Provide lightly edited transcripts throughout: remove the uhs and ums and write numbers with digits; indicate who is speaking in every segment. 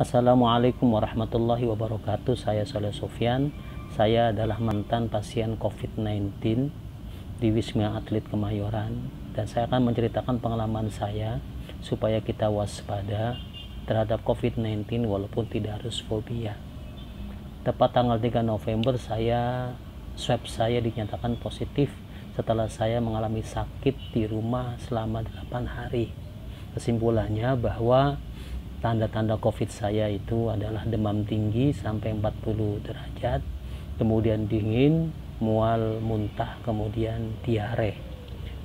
Speaker 1: Assalamualaikum warahmatullahi wabarakatuh. Saya Soleh Sofyan. Saya adalah mantan pasien COVID-19 di Wisma Atlet Kemayoran, dan saya akan menceritakan pengalaman saya supaya kita waspada terhadap COVID-19 walaupun tidak harus fobia. Tepat tanggal 3 November swab saya dinyatakan positif setelah saya mengalami sakit di rumah selama 8 hari. Kesimpulannya bahwa tanda-tanda COVID saya itu adalah demam tinggi sampai 40 derajat, kemudian dingin, mual, muntah, kemudian diare.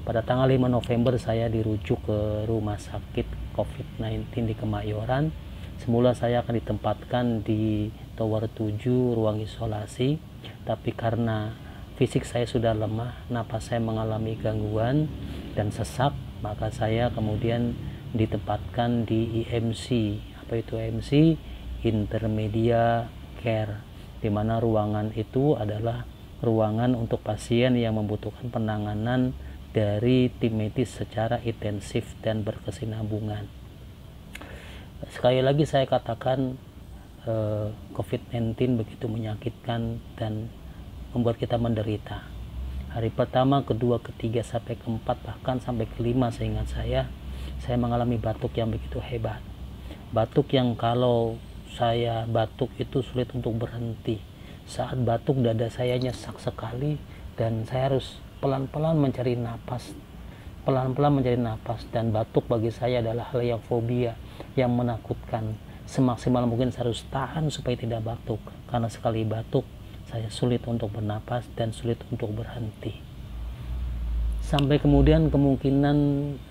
Speaker 1: Pada tanggal 5 November saya dirujuk ke rumah sakit COVID-19 di Kemayoran. Semula saya akan ditempatkan di Tower 7 ruang isolasi, tapi karena fisik saya sudah lemah, napas saya mengalami gangguan dan sesak, maka saya kemudian ditempatkan di IMC. Apa itu IMC? Intermedia Care, di mana ruangan itu adalah ruangan untuk pasien yang membutuhkan penanganan dari tim medis secara intensif dan berkesinambungan. Sekali lagi saya katakan, COVID-19 begitu menyakitkan dan membuat kita menderita. Hari pertama, kedua, ketiga, sampai keempat, bahkan sampai kelima seingat saya mengalami batuk yang begitu hebat. Batuk yang kalau saya batuk itu sulit untuk berhenti. Saat batuk dada saya nyesak sekali dan saya harus pelan-pelan mencari napas. Dan batuk bagi saya adalah hal yang fobia, yang menakutkan. Semaksimal mungkin saya harus tahan supaya tidak batuk, karena sekali batuk saya sulit untuk bernapas dan sulit untuk berhenti. Sampai kemudian kemungkinan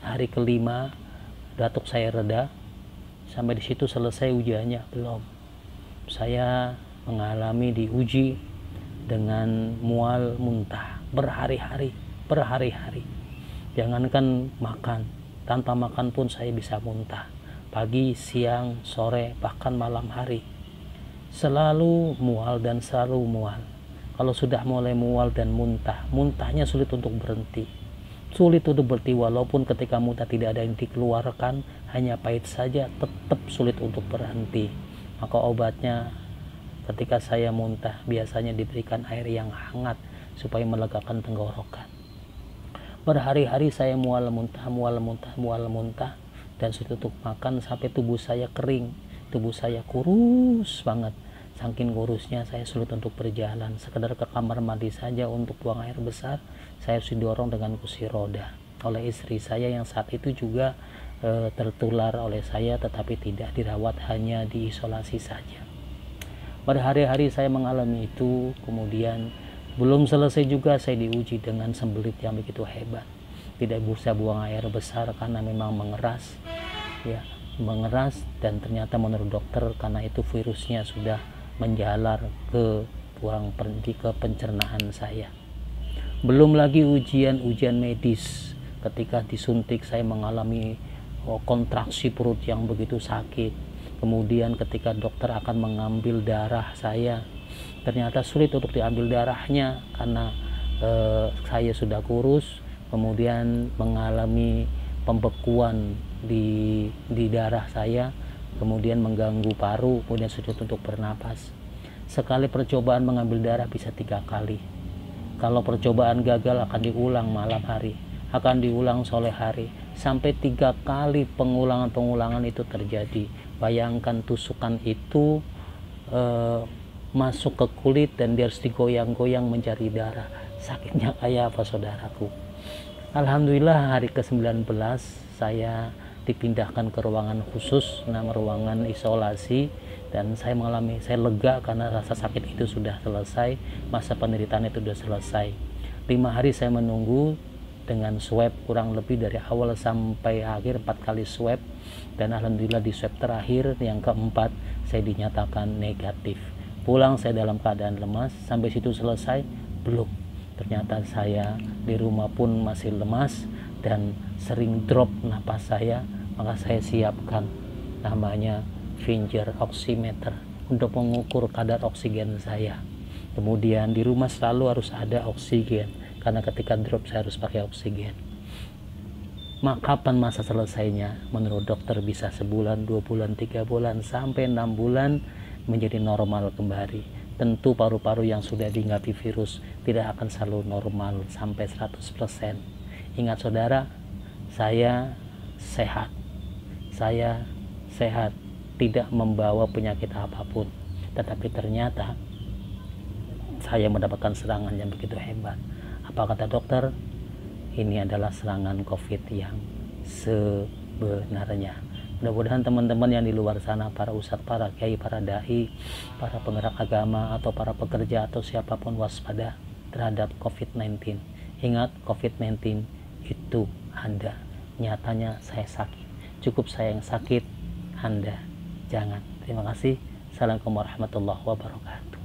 Speaker 1: hari kelima batuk saya reda. Sampai di situ selesai ujiannya? Belum. Saya mengalami diuji dengan mual muntah berhari-hari. Jangankan makan, tanpa makan pun saya bisa muntah. Pagi, siang, sore, bahkan malam hari. Selalu mual dan selalu mual. Kalau sudah mulai mual dan muntahnya sulit untuk berhenti. Walaupun ketika muntah tidak ada yang dikeluarkan, hanya pahit saja, tetap sulit untuk berhenti. Maka obatnya ketika saya muntah biasanya diberikan air yang hangat supaya melegakan tenggorokan. Berhari-hari saya mual muntah dan sulit untuk makan sampai tubuh saya kering, tubuh saya kurus banget. Saking kurusnya saya sulit untuk berjalan. Sekedar ke kamar mandi saja untuk buang air besar, saya harus didorong dengan kursi roda oleh istri saya yang saat itu juga tertular oleh saya, tetapi tidak dirawat, hanya diisolasi saja. Berhari-hari saya mengalami itu. Kemudian belum selesai juga saya diuji dengan sembelit yang begitu hebat. Tidak bisa buang air besar karena memang mengeras dan ternyata menurut dokter karena itu virusnya sudah menjalar ke pencernaan saya. Belum lagi ujian medis. Ketika disuntik saya mengalami kontraksi perut yang begitu sakit. Kemudian ketika dokter akan mengambil darah saya, ternyata sulit untuk diambil darahnya karena saya sudah kurus. Kemudian mengalami pembekuan di darah saya, kemudian mengganggu paru, kemudian sulit untuk bernapas. Sekali percobaan mengambil darah bisa 3 kali. Kalau percobaan gagal akan diulang malam hari, akan diulang sore hari, sampai 3 kali pengulangan itu terjadi. Bayangkan tusukan itu masuk ke kulit dan dia harus digoyang-goyang mencari darah. Sakitnya kayak apa, saudaraku? Alhamdulillah hari ke-19 saya dipindahkan ke ruangan khusus, ruangan isolasi, dan saya lega karena rasa sakit itu sudah selesai, masa penderitaan itu sudah selesai. 5 hari saya menunggu dengan swab kurang lebih dari awal sampai akhir 4 kali swab, dan alhamdulillah di swab terakhir yang keempat saya dinyatakan negatif. Pulang saya dalam keadaan lemas. Sampai situ selesai? Belum. Ternyata saya di rumah pun masih lemas dan sering drop napas saya. Maka saya siapkan namanya finger oximeter untuk mengukur kadar oksigen saya. Kemudian di rumah selalu harus ada oksigen karena ketika drop saya harus pakai oksigen. Kapan masa selesainya? Menurut dokter bisa sebulan, 2 bulan, 3 bulan, sampai 6 bulan menjadi normal kembali. Tentu paru-paru yang sudah diingati virus tidak akan selalu normal sampai 100%. Ingat saudara, saya sehat. Saya sehat, tidak membawa penyakit apapun. Tetapi ternyata saya mendapatkan serangan yang begitu hebat. Apa kata dokter? Ini adalah serangan COVID yang sebenarnya. Mudah-mudahan teman-teman yang di luar sana, para ustadz, para kiai, para dai, para penggerak agama, atau para pekerja, atau siapapun waspada terhadap COVID-19. Ingat, COVID-19 itu ada. Nyatanya saya sakit. Cukup saya yang sakit, Anda jangan. Terima kasih. Assalamualaikum warahmatullahi wabarakatuh.